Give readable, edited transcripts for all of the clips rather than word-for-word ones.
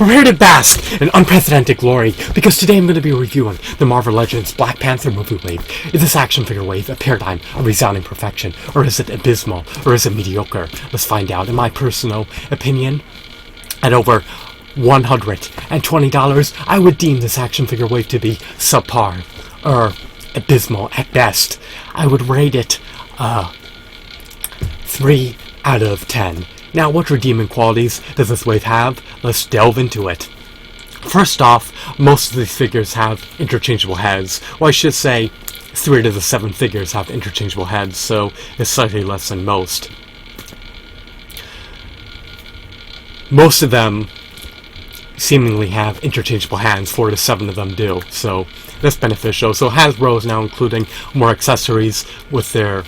Prepare to bask in unprecedented glory, because today I'm going to be reviewing the Marvel Legends Black Panther movie wave. Is this action figure wave a paradigm of resounding perfection, or is it abysmal, or is it mediocre? Let's find out. In my personal opinion, at over $120, I would deem this action figure wave to be subpar, or abysmal at best. I would rate it 3 out of 10. Now, what redeeming qualities does this wave have? Let's delve into it. First off, most of these figures have interchangeable heads. Well, I should say 3 out of the 7 figures have interchangeable heads, so it's slightly less than most. Most of them seemingly have interchangeable hands. 4 to 7 of them do, so that's beneficial. So Hasbro is now including more accessories with their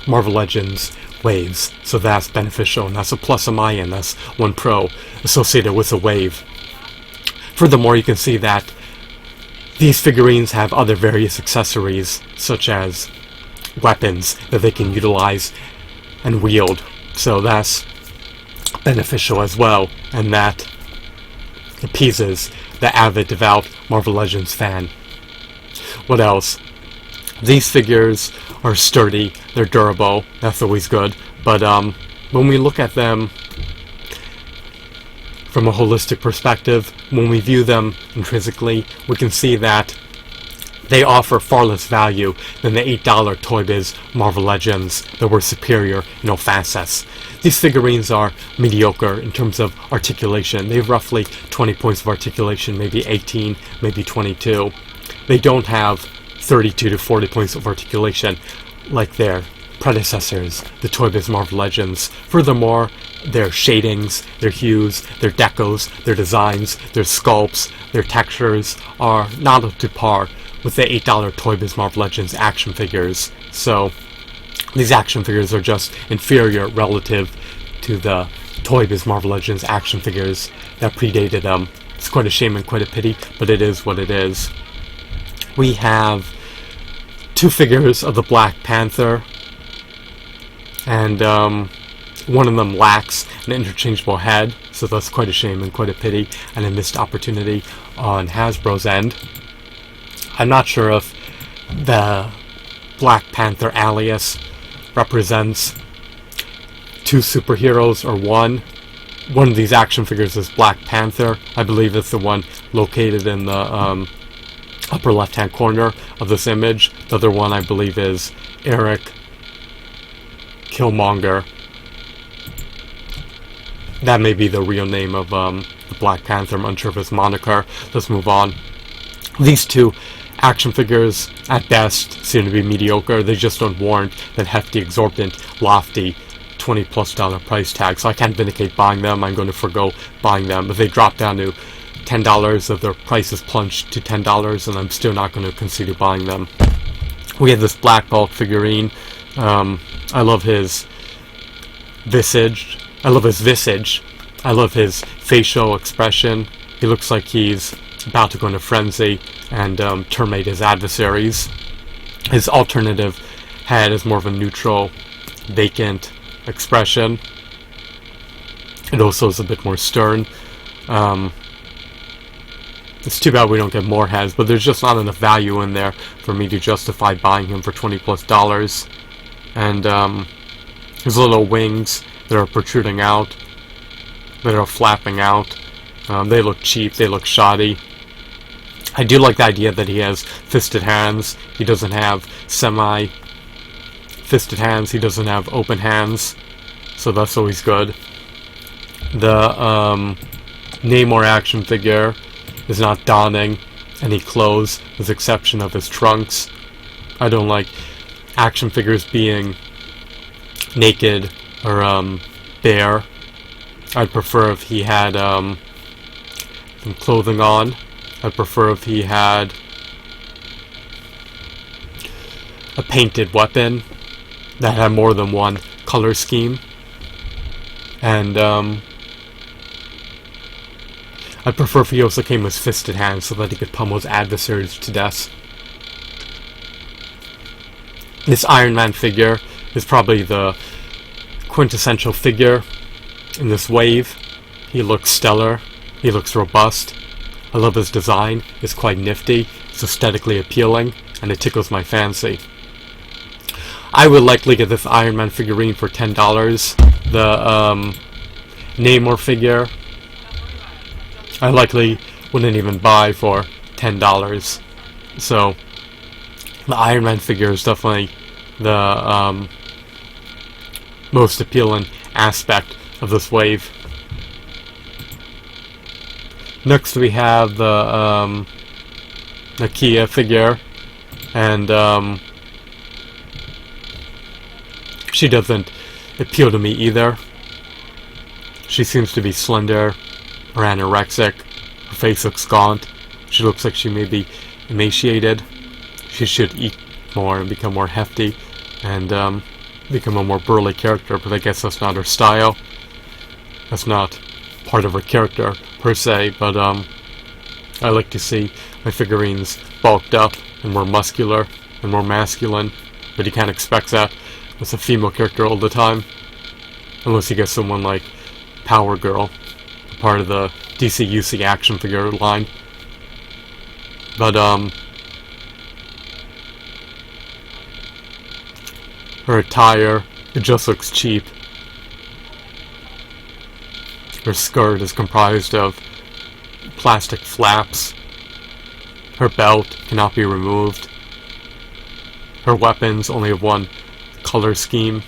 Marvel Legends waves, so that's beneficial, and that's a plus on my end. That's one pro associated with the wave. Furthermore, you can see that these figurines have other various accessories, such as weapons that they can utilize and wield, so that's beneficial as well, and that appeases the avid, devout Marvel Legends fan. What else? These figures are sturdy, they're durable, that's always good, but when we look at them from a holistic perspective, when we view them intrinsically, we can see that they offer far less value than the $8 Toy Biz Marvel Legends that were superior in all facets. These figurines are mediocre in terms of articulation. They have roughly 20 points of articulation, maybe 18, maybe 22. They don't have 32 to 40 points of articulation like their predecessors, the Toy Biz Marvel Legends. Furthermore, their shadings, their hues, their decos, their designs, their sculpts, their textures are not up to par with the $8 Toy Biz Marvel Legends action figures. So these action figures are just inferior relative to the Toy Biz Marvel Legends action figures that predated them. It's quite a shame and quite a pity, but it is what it is. We have 2 figures of the Black Panther, and one of them lacks an interchangeable head, so that's quite a shame and quite a pity, and a missed opportunity on Hasbro's end. I'm not sure if the Black Panther alias represents 2 superheroes or one. One of these action figures is Black Panther. I believe it's the one located in the upper left hand corner of this image. The other one I believe is Eric Killmonger. That may be the real name of the Black Panther. I'm unsure of his moniker. Let's move on. These 2 action figures at best seem to be mediocre. They just don't warrant that hefty, exorbitant, lofty $20+ price tag, so I can't vindicate buying them. I'm going to forgo buying them. If they drop down to $10, if their price is plunged to $10, and I'm still not going to consider buying them. We have this Black Bulk figurine. I love his visage. I love his facial expression. He looks like he's about to go into frenzy and terminate his adversaries. His alternative head is more of a neutral, vacant expression. It also is a bit more stern. It's too bad we don't get more heads, but there's just not enough value in there for me to justify buying him for $20+. And his little wings that are protruding out, that are flapping out, they look cheap, they look shoddy. I do like the idea that he has fisted hands. He doesn't have semi-fisted hands, he doesn't have open hands, so that's always good. The Namor action figure is not donning any clothes, with the exception of his trunks. I don't like action figures being naked or bare. I'd prefer if he had some clothing on. I'd prefer if he had a painted weapon that had more than one color scheme. And I'd prefer if he also came with fisted hands so that he could pummel his adversaries to death. This Iron Man figure is probably the quintessential figure in this wave. He looks stellar. He looks robust. I love his design. It's quite nifty. It's aesthetically appealing, and it tickles my fancy. I would likely get this Iron Man figurine for $10. The Namor figure, I likely wouldn't even buy for $10. So the Iron Man figure is definitely the most appealing aspect of this wave. Next we have the Nakia figure, and she doesn't appeal to me either. She seems to be slender or anorexic. Her face looks gaunt. She looks like she may be emaciated. She should eat more and become more hefty and become a more burly character, but I guess that's not her style. That's not part of her character per se, but I like to see my figurines bulked up and more muscular and more masculine, but you can't expect that with a female character all the time, unless you get someone like Power Girl, part of the DC-UC action figure line. But her attire, it just looks cheap. Her skirt is comprised of plastic flaps. Her belt cannot be removed. Her weapons only have one color scheme.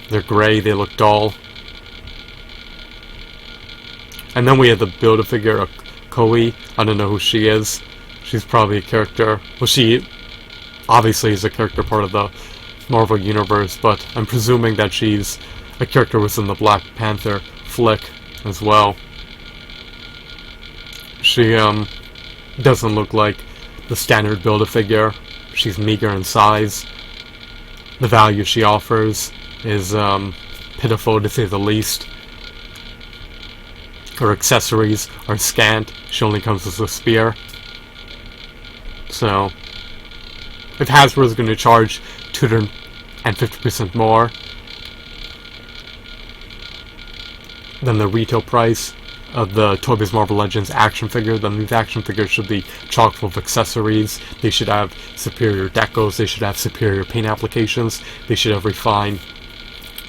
They're gray, they look dull. And then we have the Build-A-Figure of Koei. I don't know who she is. She's probably a character. Well, she obviously is a character part of the Marvel Universe, but I'm presuming that she's a character within the Black Panther flick as well. She doesn't look like the standard Build-A-Figure. She's meager in size. The value she offers is pitiful, to say the least. Her accessories are scant. She only comes with a spear. So, if Hasbro is going to charge 250% more than the retail price of the Toy Biz Marvel Legends action figure, then these action figures should be chock full of accessories. They should have superior decos, they should have superior paint applications, they should have refined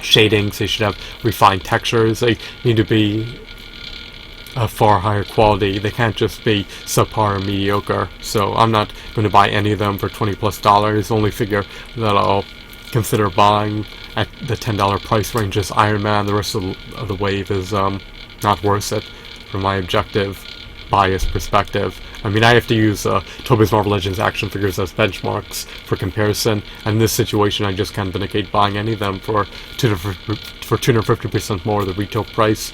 shadings, they should have refined textures. They need to be a far higher quality. They can't just be subpar or mediocre. So I'm not going to buy any of them for $20+. The only figure that I'll consider buying at the $10 price range is Iron Man. The rest of the wave is not worth it from my objective bias perspective. I mean, I have to use Toy Biz Marvel Legends action figures as benchmarks for comparison, and in this situation I just can't vindicate buying any of them for 250% more the retail price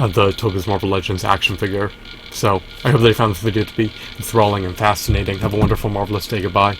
of the Toy Biz Marvel Legends action figure. So, I hope that you found this video to be enthralling and fascinating. Have a wonderful, marvelous day. Goodbye.